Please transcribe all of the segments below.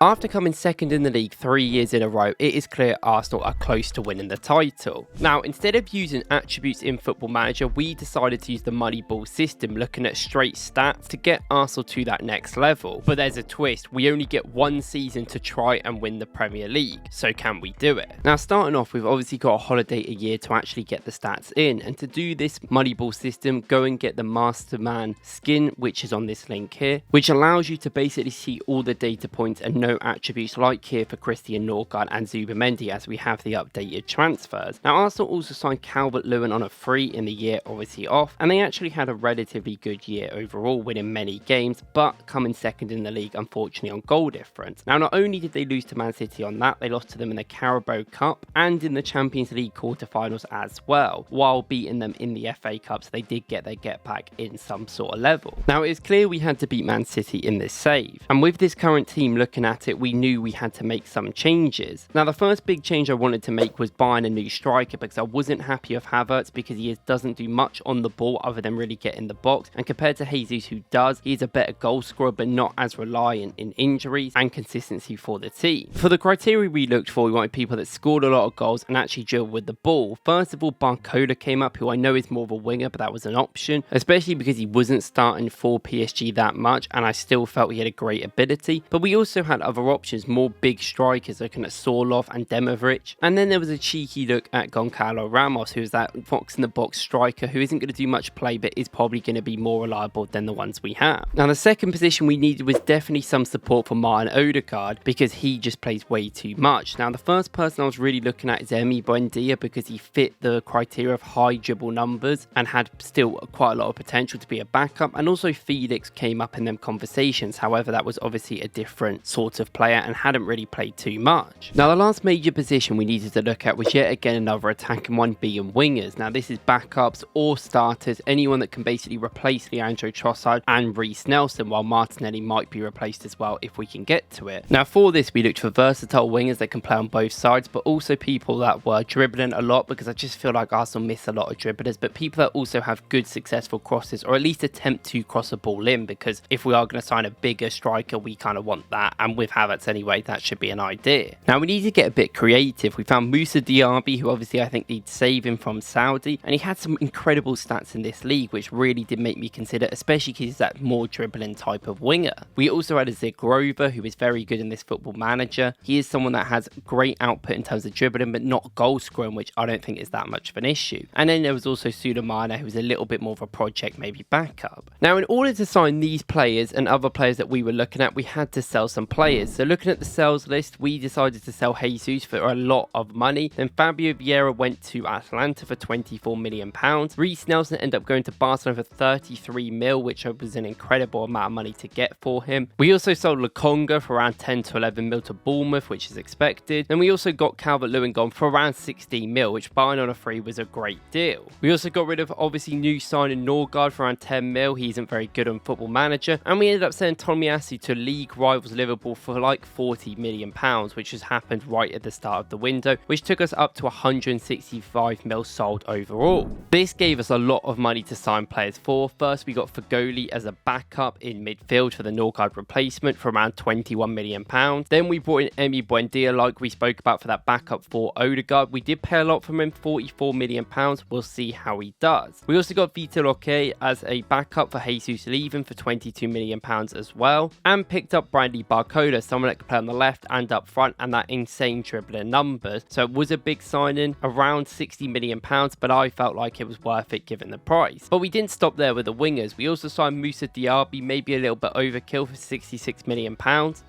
After coming second in the league 3 years in a row, it is clear Arsenal are close to winning the title. Now, instead of using attributes in Football Manager, we decided to use the Moneyball system, looking at straight stats to get Arsenal to that next level. But there's a twist, we only get one season to try and win the Premier League, so can we do it? Now, starting off, we've obviously got a holiday a year to actually get the stats in, and to do this Moneyball system, go and get the Masterman skin, which is on this link here, which allows you to basically see all the data points and know attributes like here for Christian Norgard and Zubimendi as we have the updated transfers. Now, Arsenal also signed Calvert-Lewin on a free in the year obviously off, and they actually had a relatively good year overall, winning many games, but coming second in the league unfortunately on goal difference. Now, not only did they lose to Man City on that, they lost to them in the Carabao Cup and in the Champions League quarterfinals as well, while beating them in the FA Cup, so they did get their get back in some sort of level. Now, it is clear we had to beat Man City in this save, and with this current team looking at it, we knew we had to make some changes. Now, the first big change I wanted to make was buying a new striker, because I wasn't happy with Havertz because he doesn't do much on the ball other than really get in the box, and compared to Jesus, who does, he's a better goal scorer but not as reliant in injuries and consistency for the team. For the criteria we looked for, we wanted people that scored a lot of goals and actually dribbled with the ball. First of all, Barcola came up, who I know is more of a winger, but that was an option, especially because he wasn't starting for PSG that much, and I still felt he had a great ability. But we also had other options, more big strikers, looking at Sorloth and Demovic. And then there was a cheeky look at Goncalo Ramos, who is that box in the box striker who isn't going to do much play but is probably going to be more reliable than the ones we have. Now, the second position we needed was definitely some support for Martin Odegaard because he just plays way too much. Now, the first person I was really looking at is Emi Buendia because he fit the criteria of high dribble numbers and had still quite a lot of potential to be a backup, and also Felix came up in them conversations. However, that was obviously a different sort of player and hadn't really played too much. Now, the last major position we needed to look at was yet again another attacking one, being wingers. Now, this is backups or starters, anyone that can basically replace Leandro Trossard and Reece Nelson, while Martinelli might be replaced as well if we can get to it. Now, for this, we looked for versatile wingers that can play on both sides, but also people that were dribbling a lot, because I just feel like Arsenal miss a lot of dribblers, but people that also have good successful crosses, or at least attempt to cross a ball in, because if we are going to sign a bigger striker, we kind of want that, and with Havertz anyway, that should be an idea. Now, we need to get a bit creative. We found Moussa Diaby, who obviously I think needs saving from Saudi, and he had some incredible stats in this league, which really did make me consider, especially because he's that more dribbling type of winger. We also had a Zigrover, who is very good in this Football Manager. He is someone that has great output in terms of dribbling, but not goal scoring, which I don't think is that much of an issue. And then there was also Sulemana, who was a little bit more of a project, maybe backup. Now, in order to sign these players and other players that we were looking at, we had to sell some players. So looking at the sales list, we decided to sell Jesus for a lot of money. Then Fabio Vieira went to Atlanta for £24 million. Reece Nelson ended up going to Barcelona for 33 mil, which was an incredible amount of money to get for him. We also sold Lokonga for around 10 to 11 mil to Bournemouth, which is expected. Then we also got Calvert-Lewin gone for around 16 mil, which buying on a free was a great deal. We also got rid of obviously new signing Norgard for around 10 mil. He isn't very good on Football Manager. And we ended up selling Tomiyasu to league rivals Liverpool for like £40 million, which has happened right at the start of the window, which took us up to 165 mil sold overall. This gave us a lot of money to sign players for. First, we got Fagoli as a backup in midfield for the Norgard replacement for around £21 million. Then we brought in Emi Buendia, like we spoke about, for that backup for Odegaard. We did pay a lot from him, £44 million. We'll see how he does. We also got Vitor Roque as a backup for Jesus leaving for £22 million as well, and picked up Brandy Barcola, someone that could play on the left and up front, and that insane dribbling numbers. So it was a big signing, around £60 million, but I felt like it was worth it given the price. But we didn't stop there with the wingers. We also signed Moussa Diaby, maybe a little bit overkill, for £66 million.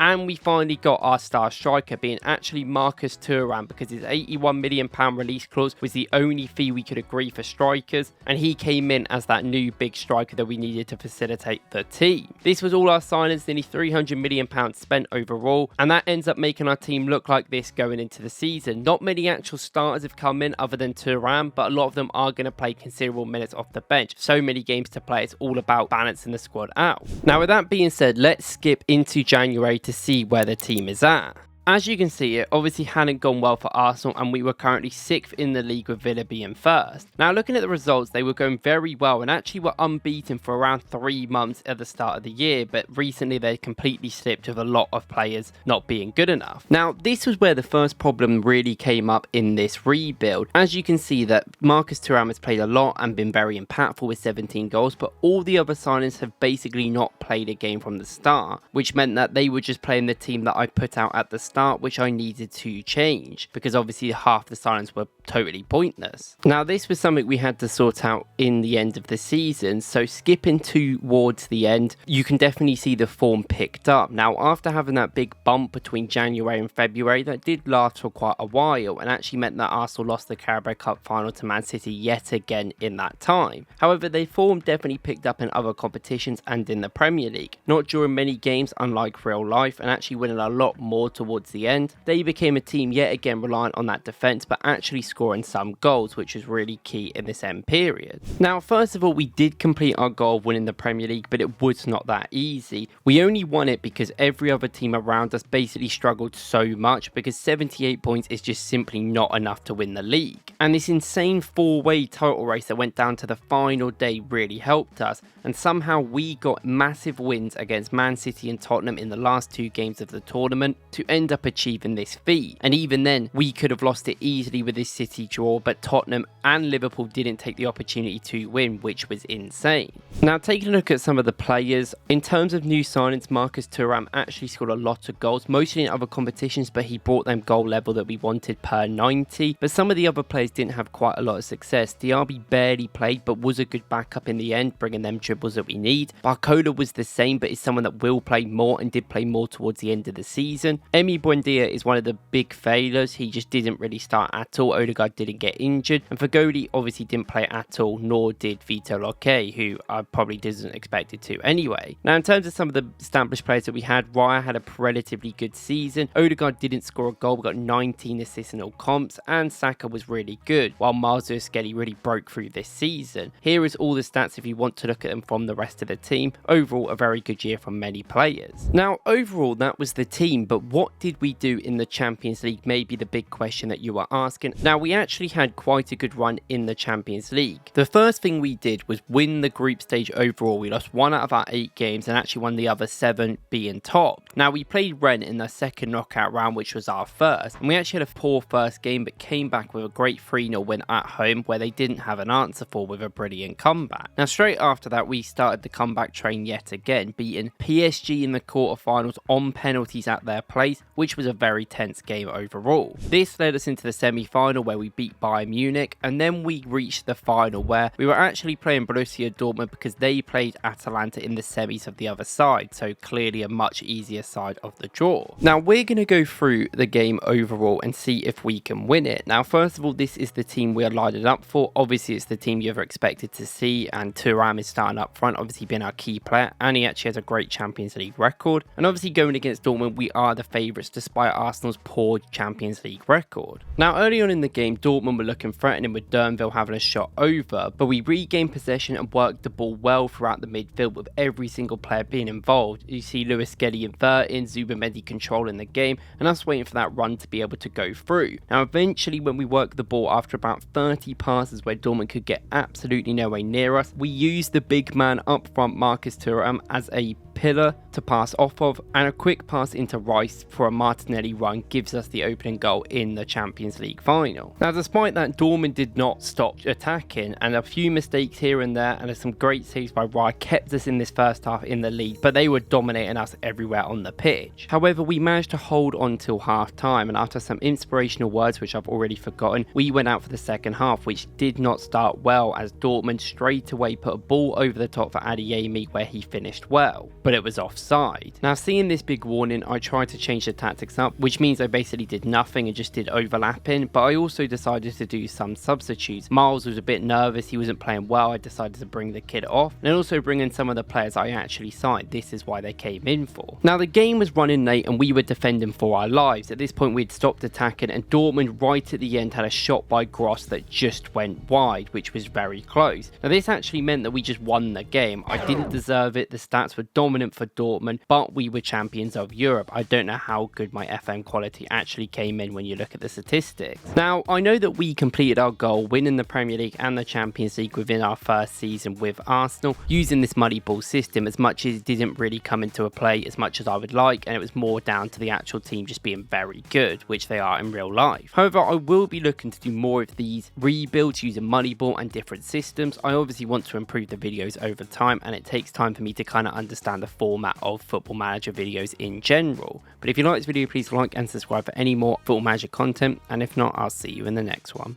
And we finally got our star striker, being actually Marcus Thuram, because his £81 million release clause was the only fee we could agree for strikers, and he came in as that new big striker that we needed to facilitate the team. This was all our signings, nearly £300 million spent overall, and that ends up making our team look like this going into the season. Not many actual starters have come in other than Thuram, but a lot of them are going to play considerable minutes off the bench. So many games to play, it's all about balancing the squad out. Now, with that being said, let's skip into January to see where the team is at. As you can see, it obviously hadn't gone well for Arsenal, and we were currently 6th in the league with Villa being first. Now, looking at the results, they were going very well and actually were unbeaten for around 3 months at the start of the year, but recently they completely slipped with a lot of players not being good enough. Now, this was where the first problem really came up in this rebuild. As you can see that Marcus Thuram has played a lot and been very impactful with 17 goals, but all the other signings have basically not played a game from the start, which meant that they were just playing the team that I put out at the start, which I needed to change because obviously half the signings were totally pointless. Now, this was something we had to sort out in the end of the season, so skipping towards the end, you can definitely see the form picked up. Now, after having that big bump between January and February, that did last for quite a while and actually meant that Arsenal lost the Carabao Cup final to Man City yet again in that time. However, their form definitely picked up in other competitions and in the Premier League, not during many games unlike real life, and actually winning a lot more towards the end. They became a team yet again reliant on that defence, but actually scoring some goals, which was really key in this end period. Now, first of all, we did complete our goal of winning the Premier League, but it was not that easy. We only won it because every other team around us basically struggled so much, because 78 points is just simply not enough to win the league. And this insane 4-way title race that went down to the final day really helped us, and somehow we got massive wins against Man City and Tottenham in the last 2 games of the tournament to end up achieving this feat. And even then, we could have lost it easily with this City draw, but Tottenham and Liverpool didn't take the opportunity to win, which was insane. Now, taking a look at some of the players, in terms of new signings, Marcus Thuram actually scored a lot of goals, mostly in other competitions, but he brought them goal level that we wanted per 90. But some of the other players didn't have quite a lot of success. Diaby barely played, but was a good backup in the end, bringing them dribbles that we need. Barcola was the same, but is someone that will play more and did play more towards the end of the season. Emi Buendia is one of the big failures. He just didn't really start at all. Odegaard didn't get injured, and Fagoli obviously didn't play at all, nor did Vito Locke, who I probably didn't expect it to anyway. Now, in terms of some of the established players that we had, Raya had a relatively good season. Odegaard didn't score a goal, but got 19 assists in all comps, and Saka was really good, while Miles Skelly really broke through this season. Here is all the stats if you want to look at them from the rest of the team. Overall, a very good year from many players. Now, overall, that was the team, but what did we do in the Champions League? Maybe the big question that you are asking. Now, we actually had quite a good run in the Champions League. The first thing we did was win the group stage overall. We lost 1 out of our 8 games and actually won the other 7, being top. Now, we played Rennes in the second knockout round, which was our first, and we actually had a poor first game, but came back with a great 3-0 win at home, where they didn't have an answer for, with a brilliant comeback. Now, straight after that, we started the comeback train yet again, beating PSG in the quarterfinals on penalties at their place, which was a very tense game overall. This led us into the semi-final, where we beat Bayern Munich, and then we reached the final, where we were actually playing Borussia Dortmund because they played Atalanta in the semis of the other side, so clearly a much easier side of the draw. Now, we're going to go through the game overall and see if we can win it. Now, first of all, this is the team we are lined up for. Obviously, it's the team you ever expected to see, and Thuram is starting up front, obviously being our key player, and he actually has a great Champions League record. And obviously, going against Dortmund, we are the favourites despite Arsenal's poor Champions League record. Now, early on in the game, Dortmund were looking threatening with Dernville having a shot over, but we regained possession and worked the ball well throughout the midfield, with every single player being involved. You see Lewis Skelly inverting, Zubimendi controlling the game, and us waiting for that run to be able to go through. Now, eventually, when we worked the ball after about 30 passes where Dortmund could get absolutely nowhere near us, we used the big man up front, Marcus Thuram, as a pillar to pass off of, and a quick pass into Rice for a Martinelli run gives us the opening goal in the Champions League final. Now, despite that, Dortmund did not stop attacking, and a few mistakes here and there, and there's some great saves by Raya kept us in this first half in the lead, but they were dominating us everywhere on the pitch. However, we managed to hold on till half time, and after some inspirational words which I've already forgotten, we went out for the second half, which did not start well, as Dortmund straight away put a ball over the top for Adeyemi, where he finished well, but it was offside. Now, seeing this big warning, I tried to change the tactics up, which means I basically did nothing and just did overlapping, but I also decided to do some substitutes. Miles was a bit nervous, he wasn't playing well, I decided to bring the kid off, and also bring in some of the players I actually signed. This is why they came in for. Now, the game was running late and we were defending for our lives. At this point, we'd stopped attacking, and Dortmund right at the end had a shot by Gross that just went wide, which was very close. Now, this actually meant that we just won the game. I didn't deserve it, the stats were dominant dominant for Dortmund, but we were champions of Europe. I don't know how good my FM quality actually came in when you look at the statistics. Now, I know that we completed our goal, winning the Premier League and the Champions League within our first season with Arsenal, using this Moneyball system, as much as it didn't really come into a play as much as I would like, and it was more down to the actual team just being very good, which they are in real life. However, I will be looking to do more of these rebuilds using Moneyball and different systems. I obviously want to improve the videos over time, and it takes time for me to kind of understand the format of Football Manager videos in general. But if you like this video, please like and subscribe for any more Football Manager content, and if not, I'll see you in the next one.